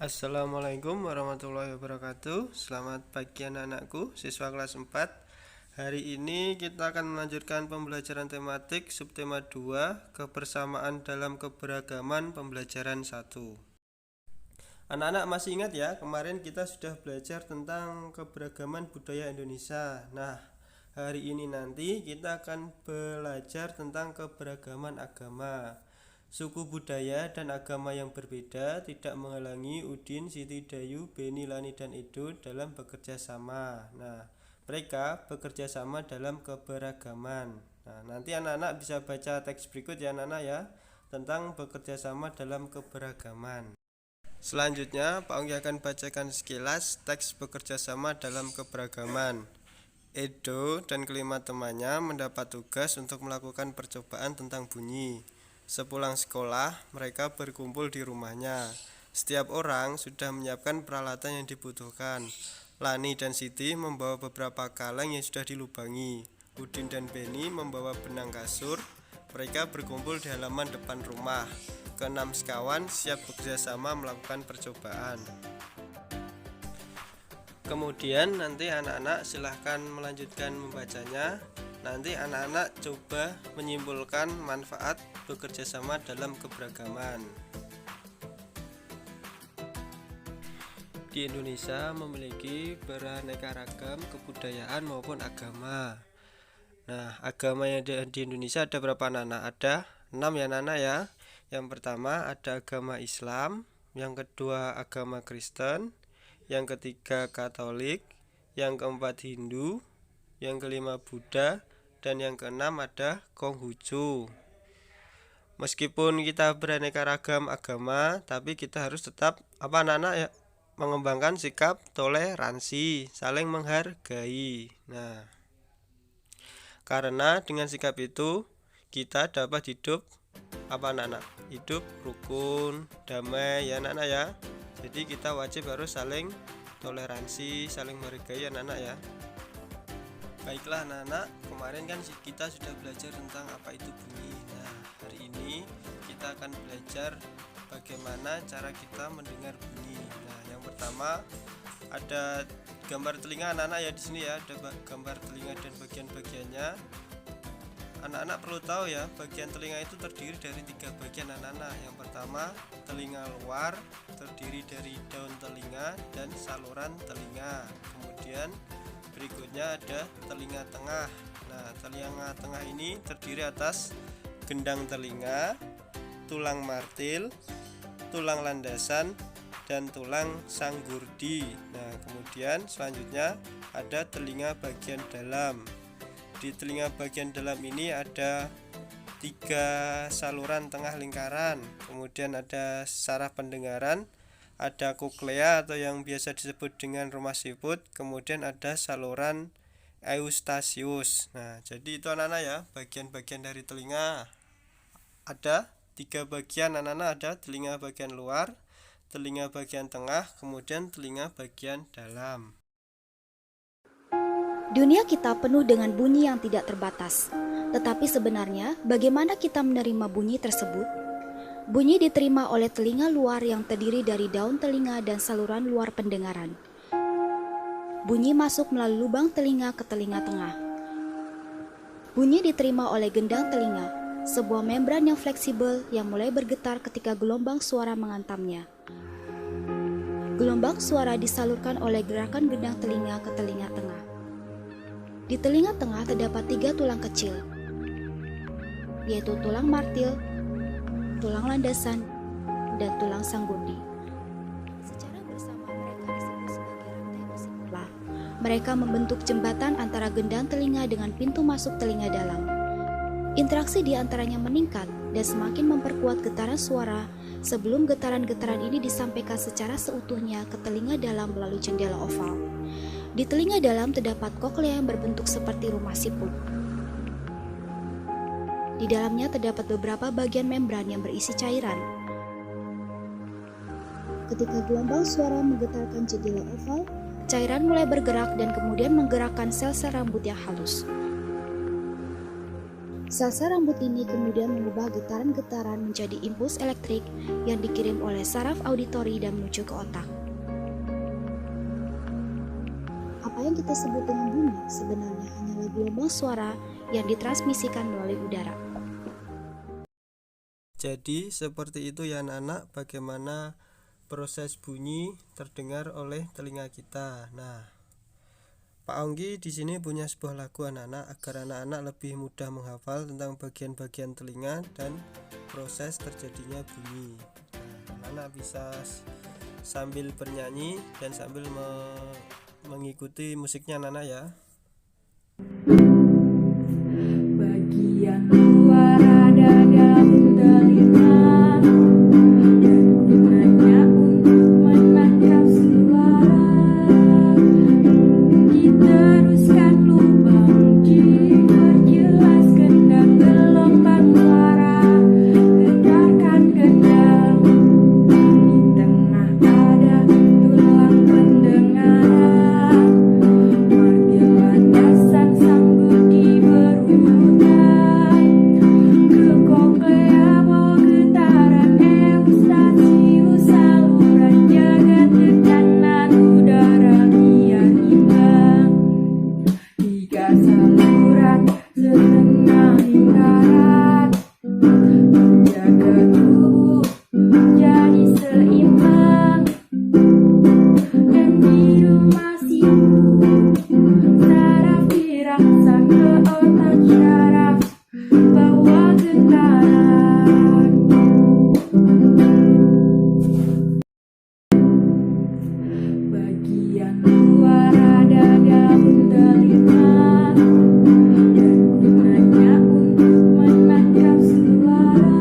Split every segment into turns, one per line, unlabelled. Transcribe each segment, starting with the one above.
Assalamualaikum warahmatullahi wabarakatuh. Selamat pagi anak-anakku, siswa kelas 4. Hari ini kita akan melanjutkan pembelajaran tematik subtema 2, kebersamaan dalam keberagaman pembelajaran 1. Anak-anak masih ingat ya, kemarin kita sudah belajar tentang keberagaman budaya Indonesia. Nah, hari ini nanti kita akan belajar tentang keberagaman agama. Suku budaya dan agama yang berbeda tidak menghalangi Udin, Siti, Dayu, Beni, Lani, dan Edo dalam bekerja sama. Nah, mereka bekerja sama dalam keberagaman. Nah, nanti anak-anak bisa baca teks berikut ya anak-anak ya, tentang bekerja sama dalam keberagaman. Selanjutnya, Pak Ongki akan bacakan sekilas teks bekerja sama dalam keberagaman. Edo dan kelima temannya mendapat tugas untuk melakukan percobaan tentang bunyi. Sepulang sekolah, mereka berkumpul di rumahnya. Setiap orang sudah menyiapkan peralatan yang dibutuhkan. Lani dan Siti membawa beberapa kaleng yang sudah dilubangi. Udin dan Beni membawa benang kasur. Mereka berkumpul di halaman depan rumah. Keenam sekawan siap bekerjasama melakukan percobaan. Kemudian nanti anak-anak silahkan melanjutkan membacanya. Nanti anak-anak coba menyimpulkan manfaat bekerja sama dalam keberagaman. Di Indonesia memiliki beraneka ragam kebudayaan maupun agama. Nah, agama yang di Indonesia ada berapa anak-anak? Ada 6 ya anak-anak ya. Yang pertama ada agama Islam, yang kedua agama Kristen, yang ketiga Katolik, yang keempat Hindu, yang kelima Buddha, dan yang keenam ada Konghucu. Meskipun kita beraneka ragam agama, tapi kita harus tetap anak-anak ya, mengembangkan sikap toleransi, saling menghargai. Nah, karena dengan sikap itu kita dapat hidup anak-anak? Hidup rukun, damai ya anak-anak ya. Jadi kita wajib harus saling toleransi, saling menghargai anak-anak ya. Baiklah anak-anak, kemarin kan kita sudah belajar tentang apa itu bunyi. Nah, hari ini kita akan belajar bagaimana cara kita mendengar bunyi. Nah, yang pertama ada gambar telinga anak-anak ya di sini ya, ada gambar telinga dan bagian-bagiannya. Anak-anak perlu tahu ya, bagian telinga itu terdiri dari 3 bagian anak-anak. Yang pertama, telinga luar terdiri dari daun telinga dan saluran telinga. Kemudian berikutnya ada telinga tengah. Nah, telinga tengah ini terdiri atas gendang telinga, tulang martil, tulang landasan, dan tulang sanggurdi. Nah, kemudian selanjutnya ada telinga bagian dalam. Di telinga bagian dalam ini ada 3 saluran tengah lingkaran. Kemudian ada saraf pendengaran, ada koklea atau yang biasa disebut dengan rumah siput, kemudian ada saluran eustasius. Nah, jadi itu anak-anak ya, bagian-bagian dari telinga. Ada 3 bagian anak-anak, ada telinga bagian luar, telinga bagian tengah, kemudian telinga bagian dalam.
Dunia kita penuh dengan bunyi yang tidak terbatas. Tetapi sebenarnya, bagaimana kita menerima bunyi tersebut? Bunyi diterima oleh telinga luar yang terdiri dari daun telinga dan saluran luar pendengaran. Bunyi masuk melalui lubang telinga ke telinga tengah. Bunyi diterima oleh gendang telinga, sebuah membran yang fleksibel yang mulai bergetar ketika gelombang suara menghantamnya. Gelombang suara disalurkan oleh gerakan gendang telinga ke telinga tengah. Di telinga tengah terdapat 3 tulang kecil, yaitu tulang martil, tulang landasan, dan tulang sanggurdi. Secara bersama mereka disebut sebagai rantai musikular. Mereka membentuk jembatan antara gendang telinga dengan pintu masuk telinga dalam. Interaksi di antaranya meningkat dan semakin memperkuat getaran suara sebelum getaran-getaran ini disampaikan secara seutuhnya ke telinga dalam melalui jendela oval. Di telinga dalam terdapat koklea yang berbentuk seperti rumah siput. Di dalamnya terdapat beberapa bagian membran yang berisi cairan. Ketika gelombang suara menggetarkan jendela oval, cairan mulai bergerak dan kemudian menggerakkan sel-sel rambut yang halus. Sel-sel rambut ini kemudian mengubah getaran-getaran menjadi impuls elektrik yang dikirim oleh saraf auditori dan menuju ke otak. Apa yang kita sebut dengan bunyi sebenarnya hanyalah gelombang suara yang ditransmisikan melalui udara.
Jadi seperti itu ya anak-anak, bagaimana proses bunyi terdengar oleh telinga kita. Nah, Pak Onggi di sini punya sebuah lagu anak-anak agar anak-anak lebih mudah menghafal tentang bagian-bagian telinga dan proses terjadinya bunyi. Nah, anak-anak bisa sambil bernyanyi dan sambil mengikuti musiknya anak-anak ya.
Bagian luar ada daun telinga dan gunanya untuk menangkap suara. Diteruskan lubang diperjelas gendang gelombang suara. Getarkan gendang, di tengah ada tulang pendengaran. Margil landasan sanggup diberurutan. Ke koklea bawa getaran eustachius, saluran jaga tekanan udara biar imbang. 3 saluran setengah lingkaran menjaga tubuh jadi seimbang. Dan di rumah siku saraf dirangsang ke otak syaraf bawa getaran. Bagian luar ada daun telinga dan gunanya untuk menangkap suara.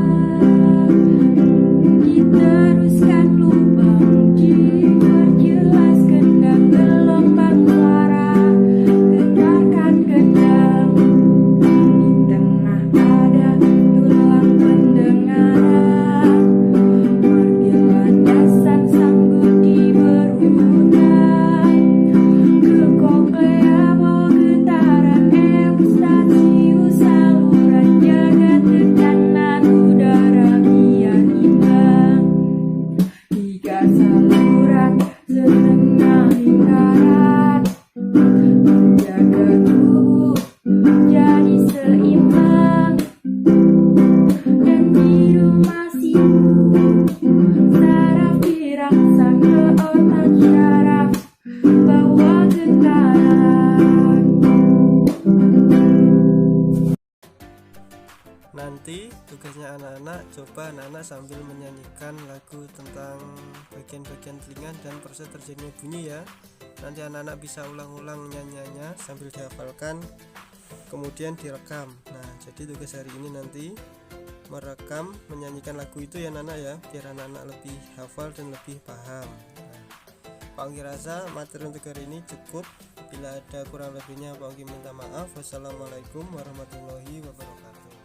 Diteruskan lubang diperjelas gendang gelombang suara. Getarkan gendang, di tengah ada tulang pendengaran. Margil landasan sanggup diberurutan. Ke koklea bawa getaran eustachius, saluran jaga tekanan udara biar imbang. 3 saluran setengah lingkaran menjaga tubuh jadi seimbang. Dan di rumah siku saraf dirangsang ke otak syaraf bawa getaran.
Nanti tugasnya anak-anak, coba anak-anak sambil menyanyikan lagu tentang bagian-bagian telinga dan proses terjadinya bunyi ya. Nanti anak-anak bisa ulang-ulang nyanyiannya sambil dihafalkan, kemudian direkam. Nah, jadi tugas hari ini nanti merekam menyanyikan lagu itu ya anak-anak ya, biar anak-anak lebih hafal dan lebih paham. Nah, Pak Onggi rasa materi untuk hari ini cukup. Bila ada kurang lebihnya Pak Onggi minta maaf. Wassalamualaikum warahmatullahi wabarakatuh.